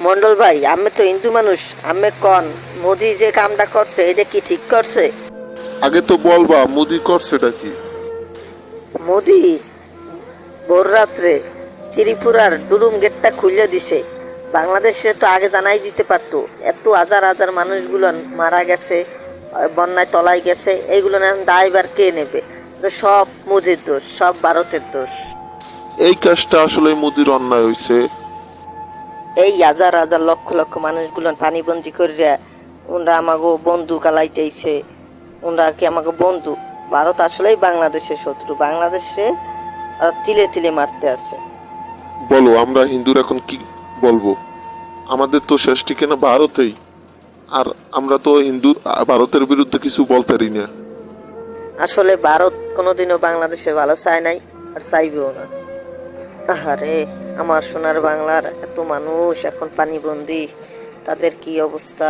মন্ডল ভাই, আমি তো হিন্দু মানুষ, আমি কন মোদি যে কামটা করছে এটা কি ঠিক করছে? আগে তো বলবা মোদি করছেটা কি? মোদি ভোর রাত্রে ত্রিপুরার ডুরুম গেটটা খুলে দিছে। বাংলাদেশে তো আগে জানাই দিতে পারতো। এত হাজার হাজার মানুষগুলো মারা গেছে, বন্যায় তলায় গেছে, এইগুলো না দায়ভার কে নেবে? তো সব মোদির দোষ, সব ভারতের দোষ। এই কাজটা আসলে মোদির অন্যায় হইছে। এই হাজার হাজার লক্ষ লক্ষ মানুষগুলো পানিবন্দি করিয়া ওনরা আমাকে বন্ধু কালাইতেছে। ওনরা কি আমাকে বন্ধু? ভারত আসলেই বাংলাদেশের শত্রু। বাংলাদেশে তিলে তিলে মারতে আছে। বলো আমরা হিন্দুর এখন কি বলবো? আমাদের তো শেষ ঠিকানা ভারতেই। আর আমরা তো হিন্দু, ভারতের বিরুদ্ধে কিছু বলতেরি না। আসলে ভারত কোনোদিনও বাংলাদেশে ভালো চায় নাই, আর চাইবেও না। আহারে, আমার সোনার বাংলার এত মানুষ এখন পানিবন্দি, তাদের কি অবস্থা!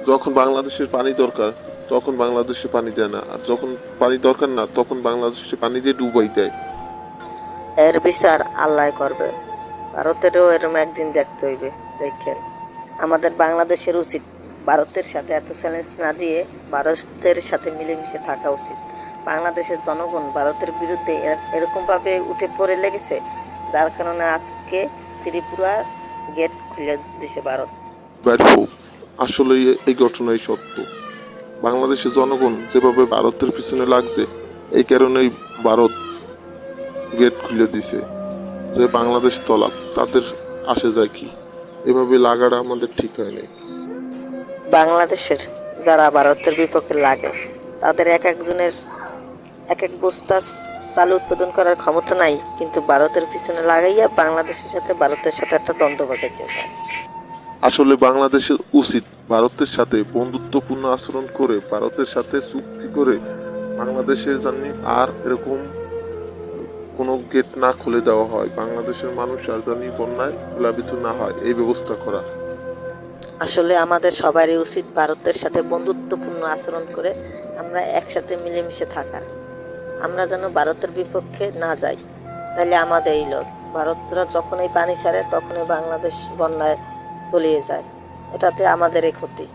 যখন বাংলাদেশের পানি দরকার তখন বাংলাদেশে পানি দেয় না, আর যখন পানি দরকার না তখন বাংলাদেশে পানি দিয়ে ডুবাই দেয়। এর বিচার আল্লাহ করবে। ভারতেরও এরম একদিন দেখতে হইবে। দেখেন, আমাদের বাংলাদেশের উচিত ভারতের সাথে এত চ্যালেঞ্জ না দিয়ে ভারতের সাথে মিলেমিশে থাকা উচিত। বাংলাদেশের জনগণ ভারতের বিরুদ্ধে এরকম ভাবে উঠে পড়ে লেগেছে, যার কারণে আজকে ত্রিপুরার গেট খুলে দিছে ভারত। ব্যর্থ। আসলে এই ঘটনাই সত্য। বাংলাদেশের জনগণ যেভাবে ভারতের পিছনে লাগছে, এই কারণেই ভারত গেট খুলে দিছে যে বাংলাদেশ তলাক, তাদের আসে যায় কি? এভাবে লাগাটা আমাদের ঠিক হয় নাই। বাংলাদেশের যারা ভারতের বিপক্ষে লাগে, তাদের এক একজনের এক এক বস্তা চাল উৎপাদন করার ক্ষমতা নাই, কিন্তু ভারতের পিছনে লাগাইয়া বাংলাদেশের সাথে ভারতের সাথে একটা দ্বন্দ্ব বাঁধাইতে চায়। আসলে বাংলাদেশের উচিত ভারতের সাথে বন্ধুত্বপূর্ণ আচরণ করে, ভারতের সাথে চুক্তি করে বাংলাদেশে জানি আর এরকম কোনো গেট না খুলে দেওয়া হয়, বাংলাদেশের মানুষ রাজধানী বন্যায় প্লাবিত না হয়, এই ব্যবস্থা করা। আসলে আমাদের সবারই উচিত ভারতের সাথে বন্ধুত্বপূর্ণ আচরণ করে আমরা একসাথে মিলেমিশে থাকার। আমরা যেন ভারতের বিপক্ষে না যাই, তাহলে আমাদের এই লস। ভারতরা যখনই পানি ছাড়ে তখনই বাংলাদেশ বন্যায় তলিয়ে যায়, এটাতে আমাদেরই ক্ষতি।